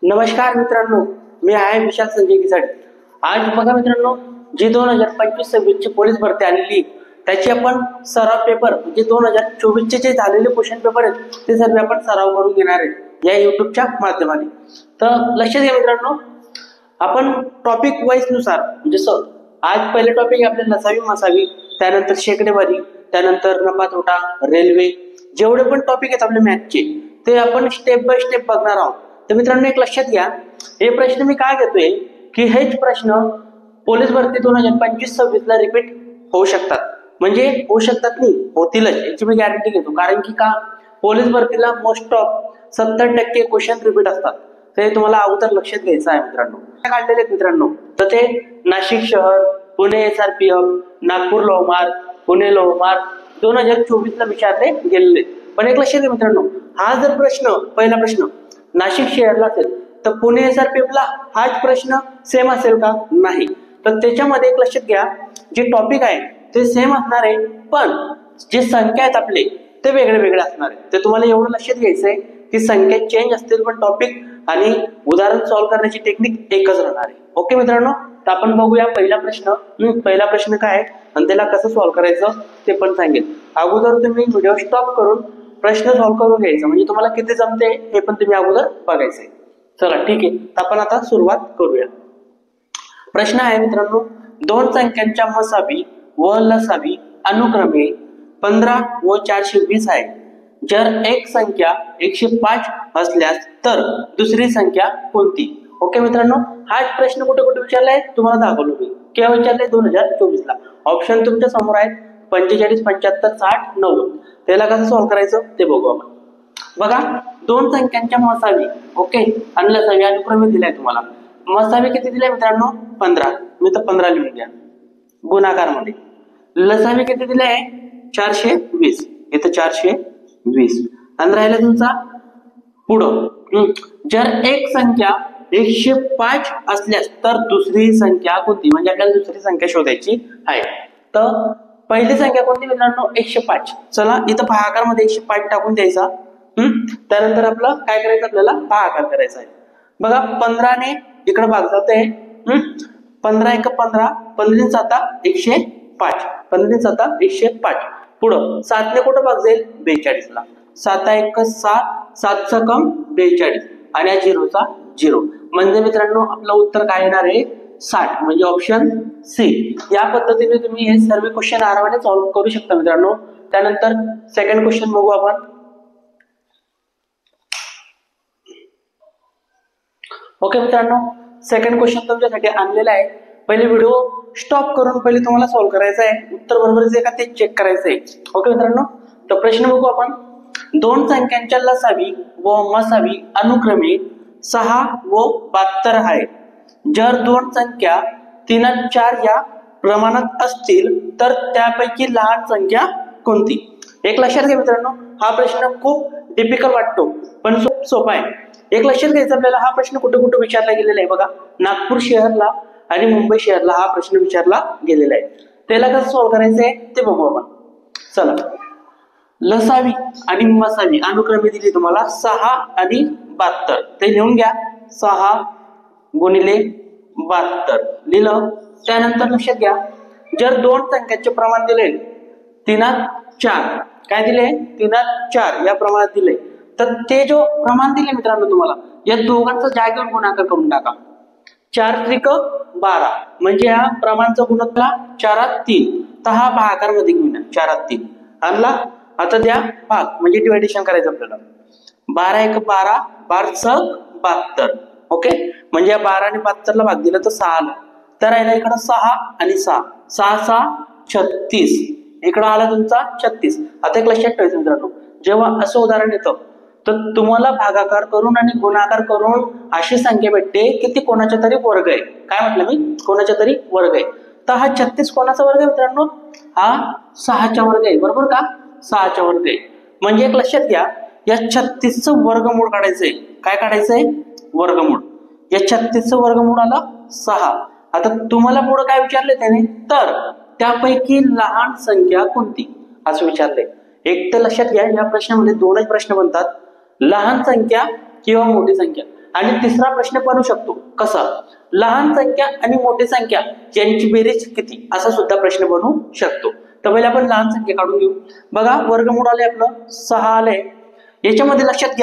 नमस्कार मित्रांनो, मी आहे विशाल संजय किसाडे। आज बघा मित्रांनो, जी 2025-26 ची पोलीस भरती आलेली त्याची आपण सराव पेपर म्हणजे 2024 चे जे झालेले क्वेश्चन पेपर आहेत ते सर्व आपण सराव करून घेणार आहेत या युट्यूबच्या माध्यमाने। तर लक्षात घ्या मित्रांनो, आपण टॉपिक वाईज नुसार जसं आज पहिले टॉपिक आपले नसावी मसावी, त्यानंतर शेकडेवारी, त्यानंतर नफा तोटा, रेल्वे, जेवढे पण टॉपिक आहेत आपले मॅथचे ते आपण स्टेप बाय स्टेप बघणार आहोत। तर मित्रांनो एक लक्षात घ्या, हे प्रश्न मी काय घेतोय की हेच प्रश्न पोलीस भरती 2025-26 ला रिपीट होऊ शकतात, म्हणजे होऊ शकतात नाही होतीलच याची मी गॅरंटी घेतो। कारण की का, पोलीस भरतीला मोस्ट ऑफ 70% क्वेश्चन रिपीट असतात, ते तुम्हाला अगोदर लक्षात घ्यायचं आहे मित्रांनो। काढलेले आहेत मित्रांनो, तर ते नाशिक शहर, पुणे SRPF, नागपूर लोहमार्ग, पुणे लोहमार्ग 2024 ला विचारले गेलेले। पण एक लक्षात घ्या मित्रांनो, हा जर प्रश्न पहिला प्रश्न नाशिक शहरला असेल तर पुणे SRPF ला हाच प्रश्न सेम असेल का? नाही। तर त्याच्यामध्ये एक लक्षात घ्या, जे टॉपिक आहे ते सेम असणार आहे, पण जे संख्या आहेत आपले ते वेगळे वेगळे असणार आहे। ते तुम्हाला एवढं लक्षात घ्यायचंय की संख्या चेंज असतील पण टॉपिक आणि उदाहरण सॉल्व्ह करण्याची टेक्निक एकच राहणार आहे। ओके मित्रांनो, तर आपण बघूया पहिला प्रश्न। पहिला प्रश्न काय आहे आणि त्याला कसं सॉल्व्ह करायचं ते पण सांगेल। अगोदर तुम्ही व्हिडिओ स्टॉप करून प्रश्न सॉल्व्ह करून घ्यायचा, म्हणजे तुम्हाला किती जमते हे पण तुम्ही अगोदर बघायचंय। चला ठीक आहे, आपण आता सुरुवात करूया। प्रश्न आहे मित्रांनो, दोन संख्यांच्या मसावी व लसावी अनुक्रमे 15 व 420 आहे। जर एक संख्या 105 असल्यास तर दुसरी संख्या कोणती? ओके मित्रांनो, हाच प्रश्न कुठे कुठे विचारलाय तुम्हाला दाखवलो मी, केव्हा विचारलाय 2024 ला। ऑप्शन तुमच्या समोर आहेत 45, 75, 60, 90। त्याला कसं सॉल्व्ह करायचं ते बघू आपण। बघा, दोन संख्यांच्या मसावी ओके आणि लसावी अनुक्रमे दिलाय तुम्हाला। मसावी किती दिलाय मित्रांनो? 15, मी तर 15 लिहून घ्या गुणाकार मध्ये। लसावी किती दिलाय? 420, इथं 420 आणि राहिला तुमचा पुढं। जर एक संख्या 105 असल्यास तर दुसरी संख्या कोणती? म्हणजे आपल्याला दुसरी संख्या शोधायची आहे। तर पहिली संख्या कोणती मित्रांनो? 105। चला इथं भागाकार मध्ये 105 टाकून द्यायचा। त्यानंतर आपलं काय करायचं, आपल्याला भागाकार करायचा आहे। बघा 15 ने इकडे भाग जाते, 15 × 15, 15 × 7 105, 15 × 7 105। पुढं 7 ने कुठं भाग जाईल? 42 ला। 7 × 1 = 7, 7 × 42 आणि या 0चा 0, म्हणजे मित्रांनो आपलं उत्तर काय येणार आहे? 60, म्हणजे ऑप्शन सी। या पद्धतीने तुम्ही हे सर्व क्वेश्चन आरामाने सॉल्व्ह करू शकता मित्रांनो। त्यानंतर सेकंड क्वेश्चन बघू आपण। ओके मित्रांनो, सेकंड क्वेश्चन तुमच्यासाठी आणलेला आहे। पहिले व्हिडिओ स्टॉप करून पहिले तुम्हाला सॉल्व्ह करायचा आहे, उत्तर बरोबर आहे का ते चेक करायचं आहे। ओके मित्रांनो, तर प्रश्न बघू आपण। दोन संख्यांच्या लसावी व मसावी अनुक्रमे 6 व 72 आहे। जर दोन संख्या 3 आणि 4 या प्रमाणात असतील तर त्यापैकी लहान संख्या कोणती? एक लक्षात घ्या मित्रांनो, हा प्रश्न खूप डिफिकल्ट वाटतो पण सोपा आहे। एक लक्षात घ्यायचं आपल्याला, हा प्रश्न कुठे कुठे विचारला गेलेला आहे बघा। नागपूर शहरला आणि मुंबई शहरला हा प्रश्न विचारला गेलेला आहे। त्याला कसं सॉल्व्ह करायचं आहे ते बघू आपण। चला, लसावी आणि मसावी अनुक्रमे दिली तुम्हाला 6 आणि 72, ते लिहून घ्या। 6 × 72 लिहिलं। त्यानंतर लक्षात घ्या, जर दोन संख्यांचे प्रमाण दिले 3:4, काय दिले? 3:4 या प्रमाणात दिले, तर ते जो प्रमाण दिले मित्रांनो तुम्हाला, या दोघांचा जागेवर गुणाकार करून टाका। 4 × 3 = 12, म्हणजे हा प्रमाणचा गुणोत्तर 4/3, तर हा भागाकार मध्ये घेऊया 4/3 आणला। आता द्या भाग, म्हणजे डिव्हायडेशन करायचं आपल्याला। 12 × 1 = 12, 12 × 72 ओके, म्हणजे या 12 आणि 72 ला भाग दिला तर 6 आला। तर राहिला इकडं 6 आणि 6, 6 × 6 = 36, इकडं आला तुमचा 36। आता एक लक्षात ठेवायचं मित्रांनो, जेव्हा असं उदाहरण येतं तर तुम्हाला भागाकार करून आणि गुणाकार करून अशी संख्या भेटते की ती कोणाच्या तरी वर्ग आहे। काय म्हटलं मी? कोणाच्या तरी वर्ग आहे। तर हा 36 कोणाचा वर्ग आहे मित्रांनो? हा 6चा वर्ग आहे, बरोबर का? 6चा वर्ग आहे। म्हणजे एक लक्षात घ्या, या 36चं वर्गमूळ काढायचंय। काय काढायचंय? वर्गमूळ। या 36चं वर्गमूळ आलं 6। आता तुम्हाला पुढे काय विचारले त्याने? तर त्यापैकी लहान संख्या कोणती असं विचारलंय। एक तर लक्षात घ्या, या प्रश्नामध्ये दोनच प्रश्न बनतात, लहान संख्या किंवा मोठी संख्या। आणि तिसरा प्रश्न बनू शकतो कसा, लहान संख्या आणि मोठी संख्या यांची बेरीज किती, असा सुद्धा प्रश्न बनू शकतो. तर पहिले आपण लहान संख्या काढून घेऊ. बघा वर्गमूळ आले आपलं 6 आले. याच्यामध्ये लक्षात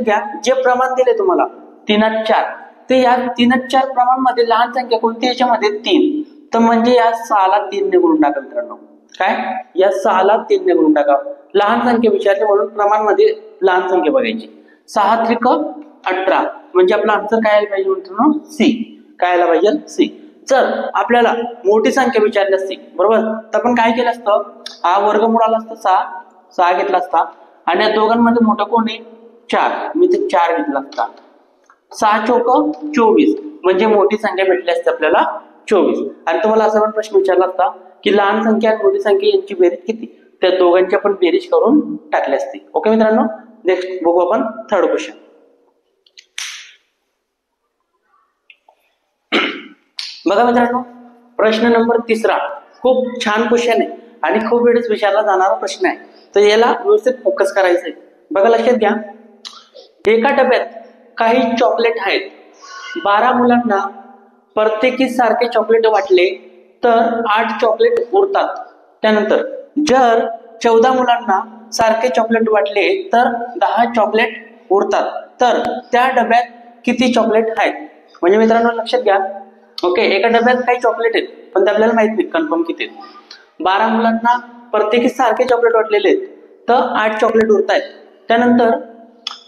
घ्या जे प्रमाण दिले तुम्हाला 3/4, ते या 3/4 प्रमाण मध्ये लहान संख्या कोणती, याच्यामध्ये 3. तर म्हणजे या 6 ला 3 ने गुणून टाका मित्रांनो. काय, या 6 ला 3 ने गुणून टाका. लहान संख्या विचारली म्हणून प्रमाण मध्ये लहान संख्या बघायची. 6 त्रिक 18 म्हणजे आपला आन्सर काय आला पाहिजे मित्रांनो, सी. काय आला पाहिजे, सी. जर आपल्याला मोठी संख्या विचारली असती बरोबर, तर आपण काय केलं असतं, हा वर्गमूळ आला असता 6 घेतला असता आणि या दोघांमध्ये मोठं कोण आहे 4, मी ते 4 घेतला असता. 6 चौक 24 म्हणजे मोठी संख्या भेटली असते आपल्याला 24. आणि तुम्हाला असा पण प्रश्न विचारला असता की लहान संख्या आणि मोठी संख्या यांची बेरीज किती, त्या दोघांची आपण बेरीज करून टाकली असते. ओके मित्रांनो, नेक्स्ट बघू आपण थर्ड क्वेश्चन. बघा मित्रांनो, प्रश्न नंबर 3 खूप छान क्वेश्चन आहे आणि खूप वेळेस विचारला जाणारा प्रश्न आहे. तर याला व्यवस्थित फोकस करायचं आहे. बघा लक्षात घ्या, एका डब्यात काही चॉकलेट आहेत. 12 मुलांना प्रत्येकी सारखे चॉकलेट वाटले तर 8 चॉकलेट उरतात. त्यानंतर जर 14 मुलांना सारखे चॉकलेट वाटले तर 10 चॉकलेट उरतात. तर त्या डब्यात किती चॉकलेट आहेत. म्हणजे मित्रांनो लक्षात घ्या, ओके, एका डब्यात काही चॉकलेट आहेत पण ते आपल्याला माहित नाही कन्फर्म किती आहेत. 12 मुलांना प्रत्येकी सारखे चॉकलेट वाटलेले आहेत तर 8 चॉकलेट उरत आहेत. त्यानंतर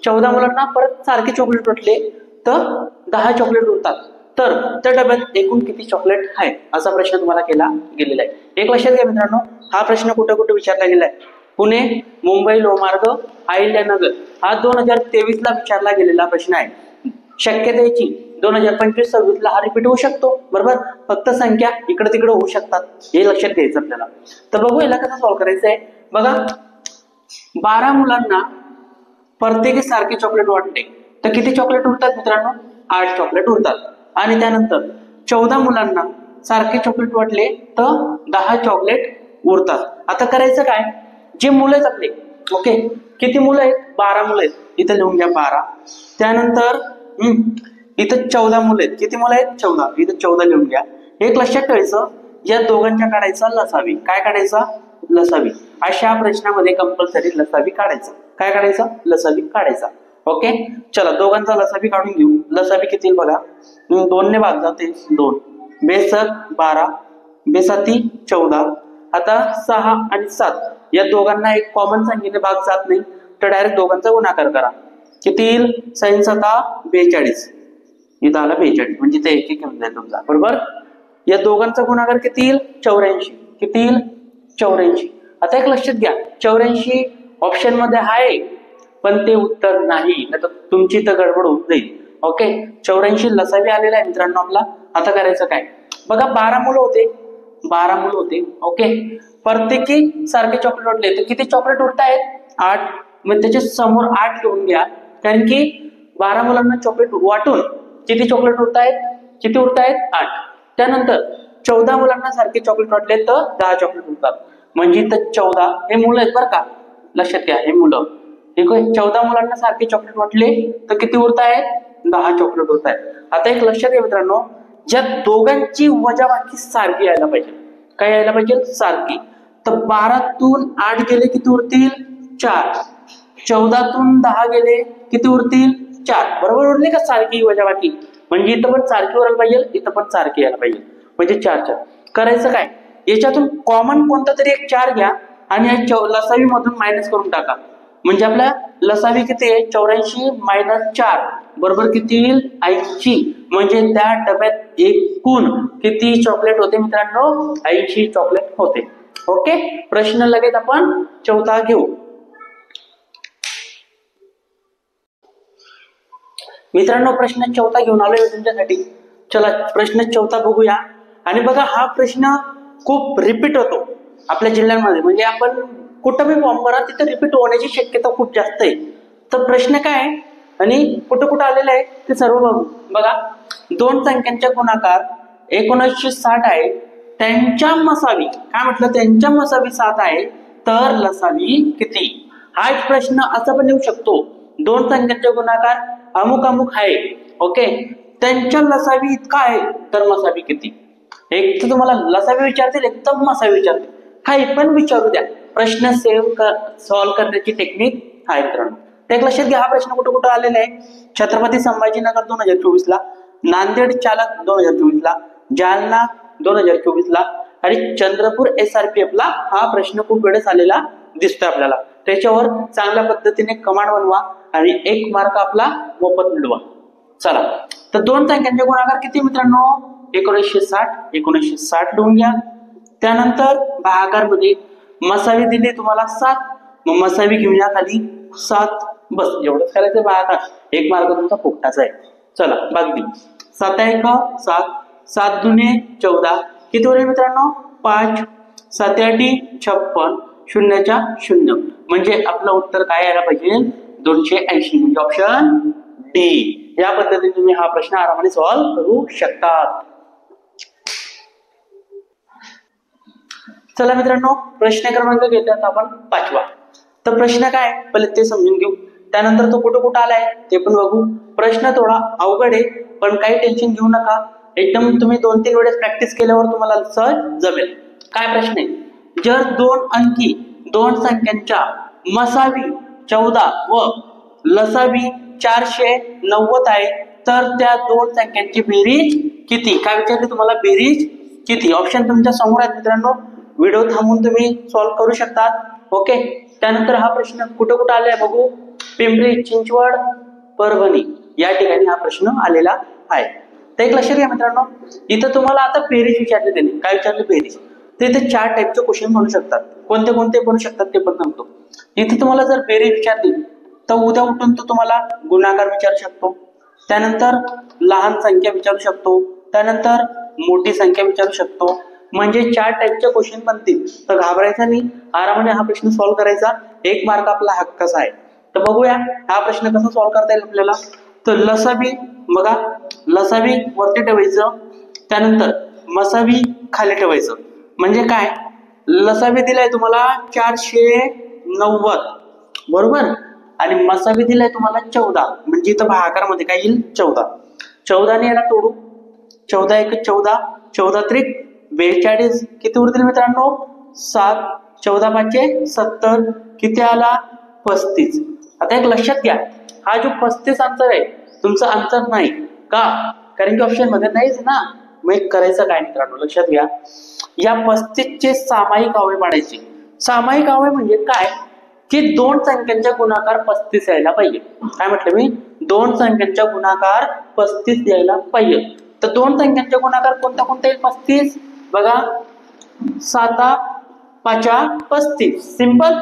14 मुलांना परत सारखे चॉकलेट वाटले तर 10 चॉकलेट उरतात. तर त्या डब्यात एकूण किती चॉकलेट आहेत, असा प्रश्न तुम्हाला केला गेलेला आहे. एक लक्षात घ्या मित्रांनो, हा प्रश्न कुठे कुठे विचारला गेला आहे. पुणे, मुंबई लोहमार्ग, अहिल्यानगर हा 2023 ला विचारला गेलेला प्रश्न आहे. शक्यतेची 2025-26 ला हा रिपीट होऊ शकतो बरोबर, फक्त संख्या इकडे तिकडे होऊ शकतात, हे लक्षात घ्यायचं आपल्याला. तर बघू याला कसं सॉल्व्ह करायचं आहे. बघा 12 मुलांना प्रत्येकी सारखे चॉकलेट वाटले तर किती चॉकलेट उरतात मित्रांनो, 8 चॉकलेट उरतात. आणि त्यानंतर 14 मुलांना सारखे चॉकलेट वाटले तर 10 चॉकलेट उरतात. आता करायचं काय, जे मुलं आहेत आपले, ओके, किती मुलं आहेत, 12 मुलं आहेत, इथं लिहून घ्या 12. त्यानंतर इथं 14 मुलं आहेत, किती मुलं आहेत 14, इथं 14 लिहून घ्या. एक लक्षात ठेवायचं, या दोघांच्या काढायचा लसावी. काय काढायचा, लसावी. अशा प्रश्नामध्ये कंपल्सरी लसावी काढायचा. काय काढायचा, लसावी काढायचा. ओके, चला दोघांचा लसावी काढून घेऊ. लसावी किती बघा, 2 ने भाग जाते 2, बेसक 12, बेसाती 14. आता 6 आणि 7 या दोघांना एक कॉमन संख्येने भाग जात नाही, तर डायरेक्ट दोघांचा गुणाकार करा. किती येईल, 6 42, इथं आला 42 म्हणजे ते एक घेऊन जाईल तुमचा बरोबर. या दोघांचा गुणाकार किती येईल, 84. किती येईल, 84. आता एक लक्षात घ्या, 84 ऑप्शन मध्ये आहे पण ते उत्तर नाही, तर तुमची तर गडबड होऊन जाईल. ओके, 84 लसावी आलेला आहे मित्रांनो आपला. आता करायचं काय, बघा 12 मुलं होते. ओके, प्रत्येकी सारखे चॉकलेट वाटले तर किती चॉकलेट उरत आहेत, 8. मग त्याच्या समोर 8 लिहून घ्या, कारण की 12 मुलांना चॉकलेट वाटून किती चॉकलेट उरत आहेत, 8. त्यानंतर 14 मुलांना सारखे चॉकलेट वाटले तर 10 चॉकलेट उरतात. म्हणजे तर 14 हे मुलं आहेत बरं का, लक्षात घ्या, हे मुलं. ठीक आहे, 14 मुलांना सारखे चॉकलेट वाटले तर किती उरत आहेत, 10 चॉकलेट उरत आहेत. आता एक लक्षात घ्या मित्रांनो, ज्या दोघांची वजाबाकी सारखी यायला पाहिजे. काय यायला पाहिजे, सारखी. तर 12 तून 8 गेले किती उरतील, 4. 14 तून 10 गेले किती उरतील, 4. बरोबर उरले का सारखी वजाबाकी. म्हणजे इथं पण सारखी उरायला पाहिजे, इथं पण सारखी यायला पाहिजे, म्हणजे 4. करायचं काय, याच्यातून कॉमन कोणता तरी एक 4 घ्या आणि लसावी मधून मायनस करून टाका. म्हणजे आपल्या लसावी किती आहे, 84 - 4 बरोबर किती येईल, 80. म्हणजे त्या डब्यात एकूण किती चॉकलेट होते मित्रांनो, 80 चॉकलेट होते. ओके, प्रश्न लगेच आपण चौथा घेऊ. मित्रांनो प्रश्न चौथा घेऊन आलोय तुमच्यासाठी. चला प्रश्न चौथा बघूया. आणि बघा हा प्रश्न खूप रिपीट होतो आपल्या जिल्ह्यांमध्ये, म्हणजे आपण कुठं बी फॉर्म भरा तिथे रिपीट होण्याची शक्यता खूप जास्त आहे. तर प्रश्न काय आहे आणि कुठं कुठं आलेलं आहे ते सर्व बघू. बघा 2 संख्यांच्या गुणाकार 1960 आहे, त्यांच्या मसावी, काय म्हटलं, त्यांच्या मसावी 7 आहे, तर लसावी किती. हा एक प्रश्न असा पण येऊ शकतो दोन संख्यांचे गुणाकार अमुक अमुक आहे, ओके, त्यांच्या लसावी इतका आहे तर मसावी किती. एक तर तुम्हाला लसावी विचारतील, एकदम मसावी विचारतील, काही पण विचारू द्या, प्रश्न सॉल्व्ह करण्याची टेक्निक आहे मित्रांनो. ते लक्षात घ्या. हा प्रश्न कुठं कुठं आलेला आहे? छत्रपती संभाजीनगर 2024 ला, नांदेड चालक 2024 ला, जालना 2024 ला आणि चंद्रपूर SRPF ला हा प्रश्न खूप वेळेस आलेला दिसतोय आपल्याला. त्याच्यावर चांगल्या पद्धतीने कमांड बनवा आणि 1 मार्क आपला मोफत मिळवा. चला, तर दोन संख्यांचे गुणाकार किती मित्रांनो? 1960 लिहून घ्या. त्यानंतर भागाकार मध्ये मसावी दिली तुम्हाला 7, मग मसावी घेऊन या खाली 7, बस एवढंच करायचं. भागाकार 1 मार्क तुमचा फुकटाचा आहे. चला बाकी 7 1 7, 7 दुने 14, किती होईल मित्रांनो? 5, 7 8 56, शून्याच्या 0, म्हणजे आपलं उत्तर काय यायला पाहिजे? 280, म्हणजे ऑप्शन डी. या पद्धतीने तुम्ही हा प्रश्न आरामाने सॉल्व्ह करू शकतात. चला मित्रांनो, प्रश्न क्रमांक घेतला आपण 5वा. तर प्रश्न काय पहिले ते समजून घेऊ, त्यानंतर तो कुठं कुठं आलाय ते पण बघू. प्रश्न थोडा अवघड आहे, पण काही टेन्शन घेऊ नका. एकदम तुम्ही 2-3 वेळेस प्रॅक्टिस केल्यावर तुम्हाला सहज जमेल. काय प्रश्न आहे? जर 2 अंकी दोन संख्यांच्या मसावी 14 व लसावी 490 आहे, तर त्या दोन संख्यांची बेरीज किती? काय विचारले तुम्हाला? बेरीज किती? ऑप्शन तुमच्या समोर आहेत मित्रांनो, व्हिडिओ थांबून तुम्ही सॉल्व्ह करू शकतात. ओके, त्यानंतर हा प्रश्न कुठं कुठं आलाय बघू. पिंपरी चिंचवड, परभणी या ठिकाणी हा प्रश्न आलेला आहे. तर एक लक्षात घ्या मित्रांनो, इथं तुम्हाला आता बेरीज विचारले त्यांनी. काय विचारले? बेरीज. तर इथे 4 टाईपचे क्वेश्चन बनू शकतात. कोणते कोणते बनू शकतात ते पण सांगतो. इथे तुम्हाला जर बेरीज विचारली तर उद्या उठून तो तुम्हाला गुणाकार विचारू शकतो, त्यानंतर लहान संख्या विचारू शकतो, त्यानंतर मोठी संख्या विचारू शकतो. म्हणजे 4 टाईपचे क्वेश्चन बनतील. तर घाबरायचा नाही, आरामाने हा प्रश्न सॉल्व्ह करायचा. 1 मार्क आपला हक्काचा आहे. तर बघूया हा प्रश्न कसा सॉल्व्ह करता येईल आपल्याला. तर लसावी बघा, लसावी वरती ठेवायचं, त्यानंतर मसावी खाली ठेवायचं. म्हणजे काय? लसावी दिलाय तुम्हाला 490 बरोबर, आणि मसावी दिलाय तुम्हाला 14, म्हणजे इथं भागाकार मध्ये काय येईल? 14. 14 ने याला तोडू, 14 1 14, 14 त्रिक 42, किती उरतील मित्रांनो? 7, 14 5 70, किती आला? 35. आता एक लक्षात घ्या, हा जो 35 अंतर आहे तुमचा अंतर नाही का? कारण की ऑप्शन मध्ये नाहीच ना. मग करायचं काय मित्रांनो? लक्षात घ्या, या 35 चे सामायिक अवयव पाडायचे. सामायिक अवयव म्हणजे काय? की दोन संख्यांच्या गुणाकार 35 यायला पाहिजे. काय म्हटलं मी? दोन संख्यांच्या गुणाकार 35 यायला पाहिजे. तर दोन संख्यांच्या गुणाकार कोणता कोणता येईल? 35 बघा, 7 5 35, सिंपल.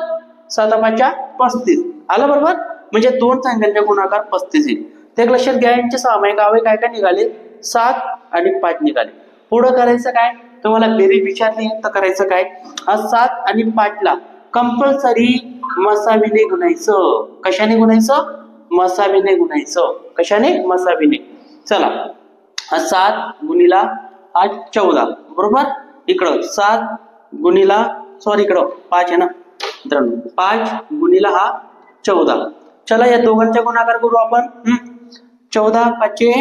7 5 35 आलं बरोबर. म्हणजे दोन संख्यांच्या गुणाकार 35 येईल. ते लक्षात घ्या. यांचे सामायिक अवयव काय काय निघाले? 7 आणि 5 निघाले. पुढं करायचं काय? तुम्हाला बेरीज विचारली तर करायचं काय? 7 आणि 5 ला कंपल्सरी मसावीने गुणायचं. कशाने गुणायचं? मसावीने गुणायचं. कशाने? मसावीने. चला, 7 गुणिला 8 14 बरोबर. इकडं 7 गुणिला, सॉरी इकडं 5 आहे ना मित्रांनो, 5 गुणिला हा 14. चला, या दोघांचा गुणाकार करू आपण. 14 5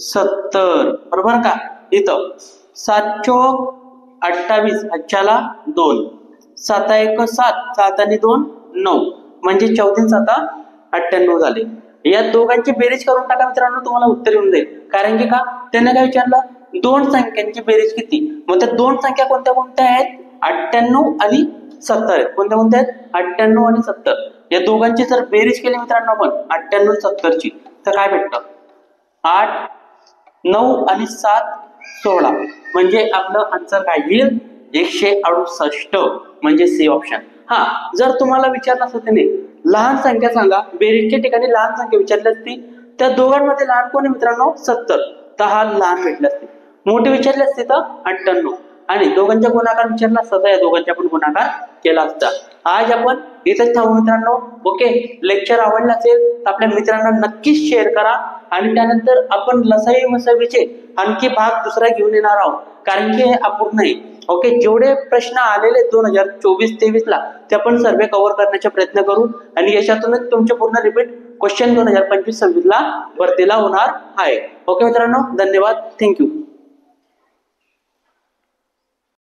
70 बरोबर का? इथं 7 चोक 28, अच्छाला 2, 7 1 7, 7 आणि 2 9, म्हणजे 14 7 98 झाले. या दोघांची बेरीज करून टाका मित्रांनो, तुम्हाला उत्तर येऊन जाईल. कारण की का? त्यांना काय विचारलं? दोन संख्यांची बेरीज किती? मग त्या दोन संख्या कोणत्या कोणत्या आहेत? 98 आणि 70 आहेत. कोणत्या कोणत्या आहेत? 98 आणि 70. या दोघांची जर बेरीज केली मित्रांनो आपण 98 आणि 70 ची, तर काय भेटतं? 8 9 आणि 7 16, म्हणजे आपलं आन्सर काय येईल? 168, म्हणजे सी ऑप्शन. हा, जर तुम्हाला विचारलं असतं त्याने लहान संख्या सांगा, बेरीजच्या ठिकाणी लहान संख्या विचारली असती, त्या दोघांमध्ये लहान कोण आहे मित्रांनो? 70, तर हा लहान भेटला असते. मोठे विचारले असते तर 98, आणि दोघांचा गुणाकार विचारला असता तर या दोघांचा पण गुणाकार केला असता. आज आपण इथेच थांबू मित्रांनो. ओके, लेक्चर आवडलं असेल तर आपल्या मित्रांना नक्कीच शेअर करा. आणि त्यानंतर आपण लसाई मसावीचे आणखी भाग दुसरा घेऊन येणार आहोत, कारण की हे अपूर्ण आहे. ओके, जेवढे प्रश्न आलेले 2024-23 ला ते आपण सर्व कव्हर करण्याचा प्रयत्न करू, आणि याच्यातूनच तुमचे पूर्ण रिपीट क्वेश्चन 2025-26 ला भरतीला होणार आहे. ओके मित्रांनो, धन्यवाद, थँक्यू.